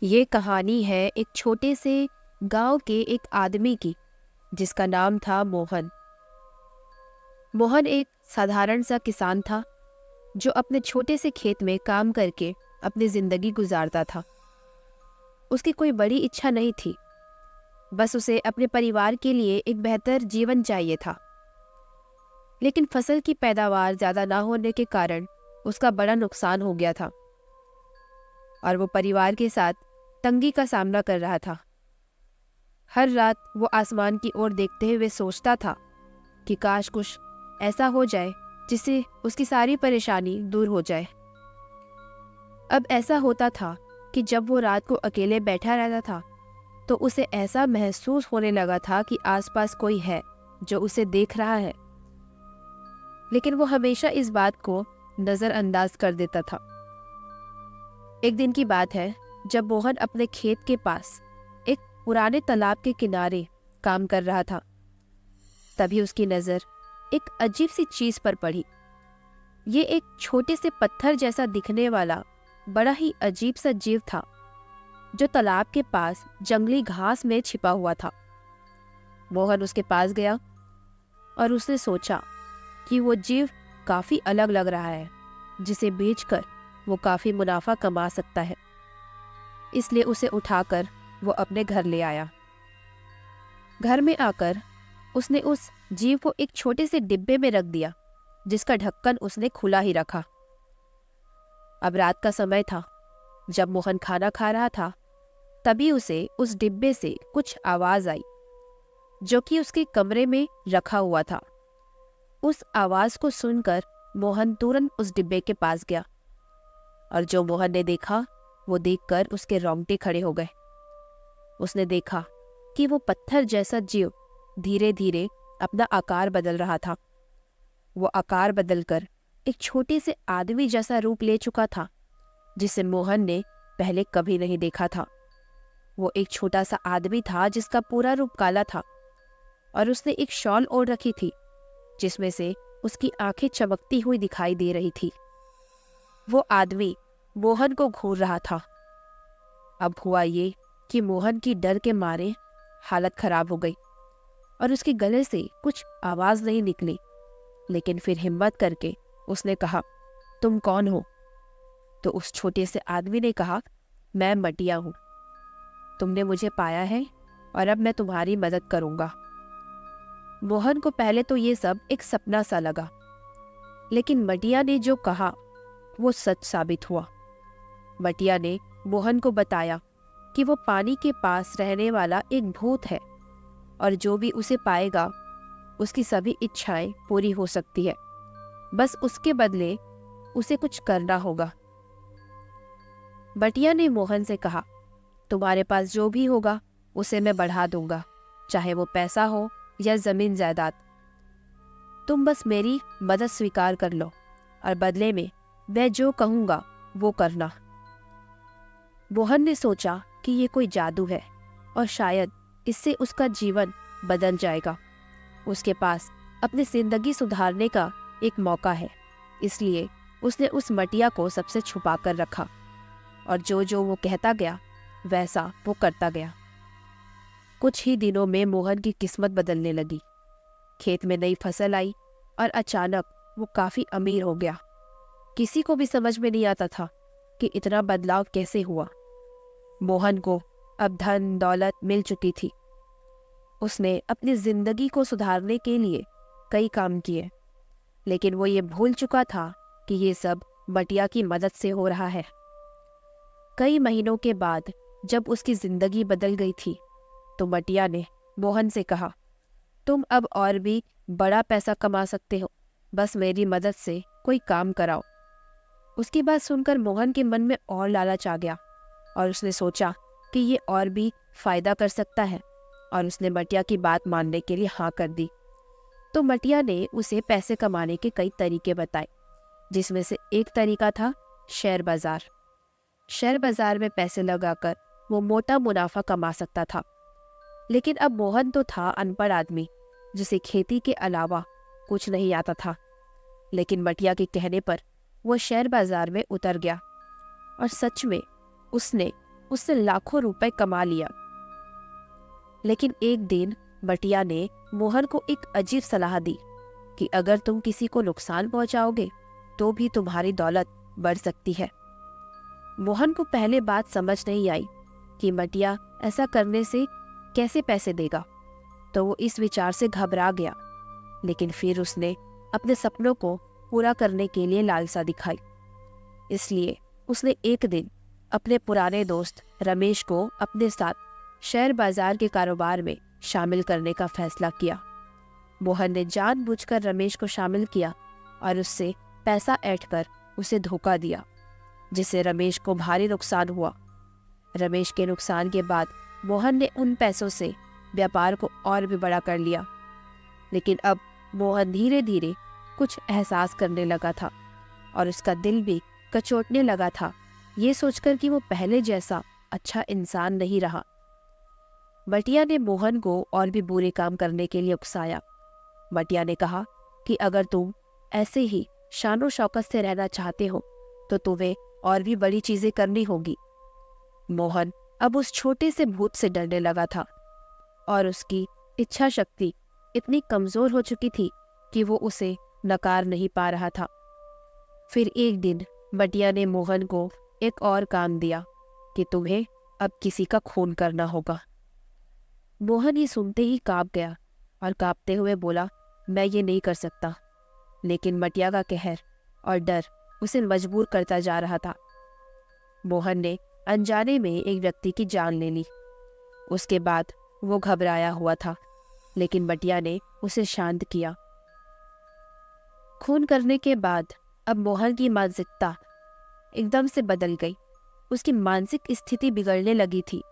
ये कहानी है एक छोटे से गांव के एक आदमी की, जिसका नाम था मोहन। मोहन एक साधारण सा किसान था जो अपने छोटे से खेत में काम करके अपनी जिंदगी गुजारता था। उसकी कोई बड़ी इच्छा नहीं थी, बस उसे अपने परिवार के लिए एक बेहतर जीवन चाहिए था। लेकिन फसल की पैदावार ज्यादा ना होने के कारण उसका बड़ा नुकसान हो गया था और वो परिवार के साथ तंगी का सामना कर रहा था। हर रात वो आसमान की ओर देखते हुए सोचता था कि काश कुछ ऐसा हो जाए जिससे उसकी सारी परेशानी दूर हो जाए। अब ऐसा होता था कि जब वो रात को अकेले बैठा रहता था तो उसे ऐसा महसूस होने लगा था कि आसपास कोई है जो उसे देख रहा है, लेकिन वो हमेशा इस बात को नज़रअंदाज कर देता था। एक दिन की बात है जब मोहन अपने खेत के पास एक पुराने तालाब के किनारे काम कर रहा था। तभी उसकी नज़र एक अजीब सी चीज पर पड़ी। ये एक छोटे से पत्थर जैसा दिखने वाला बड़ा ही अजीब सा जीव था जो तालाब के पास जंगली घास में छिपा हुआ था। मोहन उसके पास गया और उसने सोचा कि वो जीव काफी अलग लग रहा है, जिसे बेचकर वो काफी मुनाफा कमा सकता है। इसलिए उसे उठाकर वो अपने घर ले आया। घर में आकर उसने उस जीव को एक छोटे से डिब्बे में रख दिया, जिसका ढक्कन उसने खुला ही रखा। अब रात का समय था। जब मोहन खाना खा रहा था तभी उसे उस डिब्बे से कुछ आवाज आई जो कि उसके कमरे में रखा हुआ था। उस आवाज को सुनकर मोहन तुरंत उस डिब्बे के पास गया और जो मोहन ने देखा वो देखकर उसके रोंगटे खड़े हो गए। उसने देखा कि वो पत्थर जैसा जीव धीरे धीरे अपना आकार बदल रहा था। वो आकार बदलकर एक छोटे से आदमी जैसा रूप ले चुका था, जिसे मोहन ने पहले कभी नहीं देखा था। वो एक छोटा सा आदमी था जिसका पूरा रूप काला था और उसने एक शॉल ओढ़ रखी थी, जिसमें से उसकी आंखें चमकती हुई दिखाई दे रही थी। वो आदमी मोहन को घूर रहा था। अब हुआ ये कि मोहन की डर के मारे हालत खराब हो गई और उसके गले से कुछ आवाज नहीं निकली। लेकिन फिर हिम्मत करके उसने कहा, तुम कौन हो? तो उस छोटे से आदमी ने कहा, मैं मटिया हूं। तुमने मुझे पाया है और अब मैं तुम्हारी मदद करूंगा। मोहन को पहले तो ये सब एक सपना सा लगा, लेकिन मटिया ने जो कहा वो सच साबित हुआ। मटिया ने मोहन को बताया कि वो पानी के पास रहने वाला एक भूत है और जो भी उसे पाएगा उसकी सभी इच्छाएं पूरी हो सकती है, बस उसके बदले उसे कुछ करना होगा। मटिया ने मोहन से कहा, तुम्हारे पास जो भी होगा उसे मैं बढ़ा दूंगा, चाहे वो पैसा हो या जमीन जायदाद। तुम बस मेरी मदद स्वीकार कर लो और बदले में मैं जो कहूंगा वो करना। मोहन ने सोचा कि ये कोई जादू है और शायद इससे उसका जीवन बदल जाएगा। उसके पास अपनी जिंदगी सुधारने का एक मौका है, इसलिए उसने उस मटिया को सबसे छुपा कर रखा और जो जो वो कहता गया वैसा वो करता गया। कुछ ही दिनों में मोहन की किस्मत बदलने लगी। खेत में नई फसल आई और अचानक वो काफी अमीर हो गया। किसी को भी समझ में नहीं आता था कि इतना बदलाव कैसे हुआ। मोहन को अब धन दौलत मिल चुकी थी। उसने अपनी जिंदगी को सुधारने के लिए कई काम किए, लेकिन वो ये भूल चुका था कि ये सब मटिया की मदद से हो रहा है। कई महीनों के बाद जब उसकी जिंदगी बदल गई थी तो मटिया ने मोहन से कहा, तुम अब और भी बड़ा पैसा कमा सकते हो, बस मेरी मदद से कोई काम कराओ। उसकी बात सुनकर मोहन के मन में और लालच आ गया और उसने सोचा कि ये और भी फायदा कर सकता है और उसने मटिया की बात मानने के लिए हाँ कर दी। तो मटिया ने उसे पैसे कमाने के कई तरीके बताए, जिसमें से एक तरीका था शेयर बाजार। शेयर बाजार में पैसे लगाकर वो मोटा मुनाफा कमा सकता था। लेकिन अब मोहन तो था अनपढ़ आदमी जिसे खेती के अलावा कुछ नहीं आता था। लेकिन मटिया के कहने पर वो शेयर बाजार में उतर गया और सच में उसने उससे लाखों रुपए कमा लिया। लेकिन एक दिन मटिया ने मोहन को एक अजीब सलाह दी कि अगर तुम किसी को नुकसान पहुंचाओगे तो भी तुम्हारी दौलत बढ़ सकती है। मोहन को पहले बात समझ नहीं आई कि मटिया ऐसा करने से कैसे पैसे देगा, तो वो इस विचार से घबरा गया। लेकिन फिर उसने अपने सपनों को पूरा करने के लिए लालसा दिखाई। इसलिए उसने एक दिन अपने पुराने दोस्त रमेश को अपने साथ शेयर बाजार के कारोबार में शामिल करने का फैसला किया। मोहन ने जानबूझकर रमेश को शामिल किया और उससे पैसा ऐंठ कर उसे धोखा दिया, जिससे रमेश को भारी नुकसान हुआ। रमेश के नुकसान के बाद मोहन ने उन पैसों से व्यापार को और भी बड़ा कर लिया। लेकिन अब मोहन धीरे धीरे कुछ एहसास करने लगा था और उसका दिल भी कचोटने लगा था, ये सोचकर कि वो पहले जैसा अच्छा इंसान नहीं रहा। मटिया ने मोहन को और भी बुरे काम करने के लिए उकसाया। मटिया ने कहा कि अगर तुम ऐसे ही शानो शौकत से रहना चाहते हो तो तुम्हें और भी बड़ी चीजें करनी होगी। मोहन अब उस छोटे से भूत से डरने लगा था और उसकी इच्छा शक्ति इतनी कमजोर हो चुकी थी कि वो उसे नकार नहीं पा रहा था। फिर एक दिन मटिया ने मोहन को एक और काम दिया कि तुम्हें अब किसी का खून करना होगा। मोहन ये सुनते ही कांप गया और कांपते हुए बोला, मैं ये नहीं कर सकता। लेकिन मटिया का कहर और डर उसे मजबूर करता जा रहा था। मोहन ने अनजाने में एक व्यक्ति की जान ले ली। उसके बाद वो घबराया हुआ था, लेकिन मटिया ने उसे शांत किया। खून करने के बाद अब मोहन की मानसिकता एकदम से बदल गई। उसकी मानसिक स्थिति बिगड़ने लगी थी।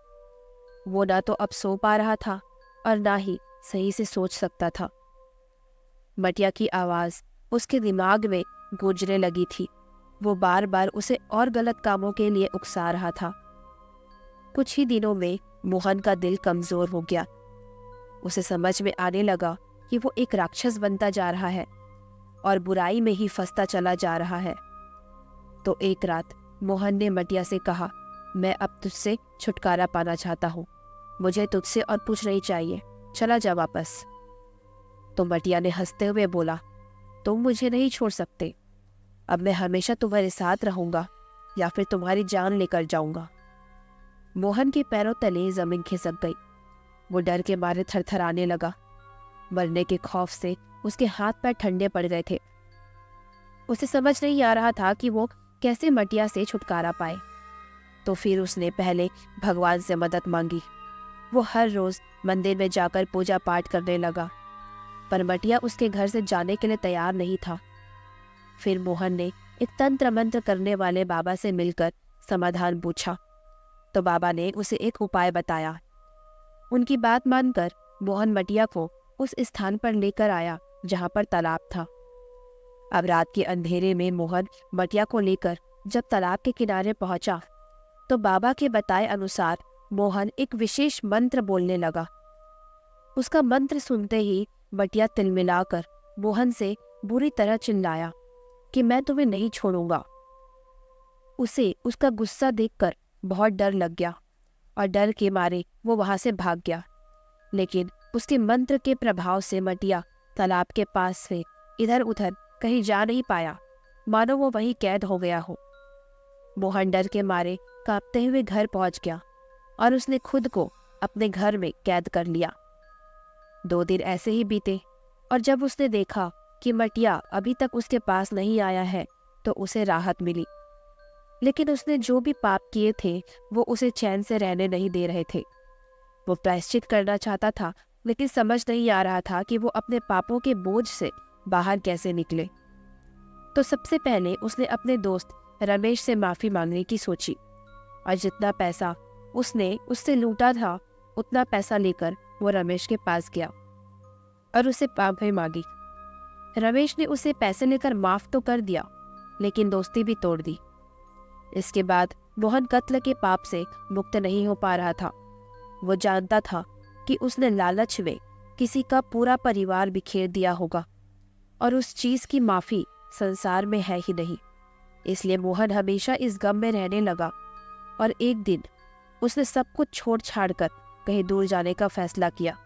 वो ना तो अब सो पा रहा था और ना ही सही से सोच सकता था। मटिया की आवाज उसके दिमाग में गूंजने लगी थी। वो बार बार उसे और गलत कामों के लिए उकसा रहा था। कुछ ही दिनों में मोहन का दिल कमजोर हो गया। उसे समझ में आने लगा कि वो एक राक्षस बनता जा रहा है और बुराई में ही फंसता चला जा रहा है। तो एक रात मोहन ने मटिया से कहा, मैं अब तुझसे छुटकारा पाना चाहता हूँ। मुझे तुझसे और कुछ नहीं चाहिए, चला जा वापस। तो मटिया ने हंसते हुए बोला, तुम मुझे नहीं छोड़ सकते। अब मैं हमेशा तुम्हारे साथ रहूंगा या फिर तुम्हारी जान लेकर जाऊंगा। मोहन के पैरों तले जमीन खिसक गई। वो डर के मारे थरथराने लगा। मरने के खौफ से उसके हाथ पैर ठंडे पड़ गए थे। उसे समझ नहीं आ रहा था कि वो कैसे मटिया से छुटकारा पाए। तो फिर उसने पहले भगवान से मदद मांगी। वो हर रोज मंदिर में जाकर पूजा पाठ करने लगा, पर मटिया उसके घर से जाने के लिए तैयार नहीं था। फिर मोहन ने एक तंत्र मंत्र करने वाले बाबा से मिलकर समाधान पूछा, तो बाबा ने उसे एक उपाय बताया। उनकी बात मानकर मोहन मटिया को उस स्थान पर लेकर आया जहां पर तालाब था। अब रात के अंधेरे में मोहन मटिया को लेकर जब तालाब के किनारे पहुंचा तो बाबा के बताए अनुसार मोहन एक विशेष मंत्र बोलने लगा। उसका मंत्र सुनते ही मटिया तिलमिलाकर मोहन से बुरी तरह चिल्लाया कि मैं तुम्हें नहीं छोड़ूंगा। उसे उसका गुस्सा देखकर बहुत डर लग गया और डर के मारे वो वहां से भाग गया। लेकिन उसके मंत्र के प्रभाव से मटिया तालाब के पास से इधर उधर कहीं जा नहीं पाया, मानो वो वहीं कैद हो गया हो। मोहन डर के मारे कांपते हुए घर पहुंच गया और उसने खुद को अपने घर में कैद कर लिया। 2 दिन ऐसे ही बीते और जब उसने देखा कि मटिया अभी तक उसके पास नहीं आया है तो उसे राहत मिली। लेकिन उसने जो भी पाप किए थे वो उसे चैन से रहने नहीं दे रहे थे। वो प्रायश्चित करना चाहता था, लेकिन समझ नहीं आ रहा था कि वो अपने पापों के बोझ से बाहर कैसे निकले। तो सबसे पहले उसने अपने दोस्त रमेश से माफी मांगने की सोची और जितना पैसा उसने उससे लूटा था उतना पैसा लेकर वो रमेश के पास गया और उसे माफी मांगी। रमेश ने उसे पैसे लेकर माफ तो कर दिया, लेकिन दोस्ती भी तोड़ दी। इसके बाद मोहन कत्ल के पाप से मुक्त नहीं हो पा रहा था। वो जानता था कि उसने लालच में किसी का पूरा परिवार बिखेर दिया होगा और उस चीज की माफी संसार में है ही नहीं। इसलिए मोहन हमेशा इस गम में रहने लगा और एक दिन उसने सब कुछ छोड़ छाड़ कर कहीं दूर जाने का फैसला किया।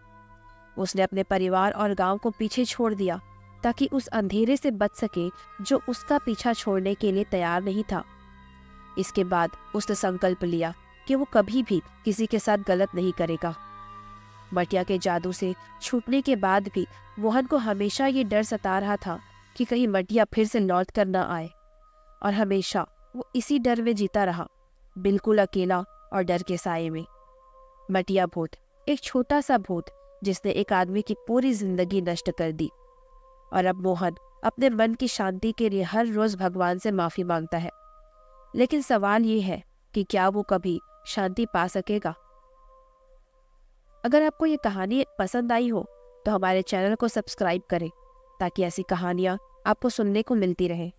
उसने अपने परिवार और गांव को पीछे छोड़ दिया ताकि उस अंधेरे से बच सके जो उसका पीछा छोड़ने के लिए तैयार नहीं था। इसके बाद उसने संकल्प लिया कि वो कभी भी किसी के साथ गलत नहीं करेगा। मटिया के जादू से छूटने के बाद भी मोहन को हमेशा ये डर सता रहा था कि कहीं मटिया फिर से लौट कर न आए, और हमेशा वो इसी डर में जीता रहा, बिल्कुल अकेला और डर के साए में। मटिया भूत, एक छोटा सा भूत जिसने एक आदमी की पूरी जिंदगी नष्ट कर दी। और अब मोहन अपने मन की शांति के लिए हर रोज भगवान से माफी मांगता है। लेकिन सवाल ये है कि क्या वो कभी शांति पा सकेगा? अगर आपको ये कहानी पसंद आई हो तो हमारे चैनल को सब्सक्राइब करें ताकि ऐसी कहानियाँ आपको सुनने को मिलती रहें।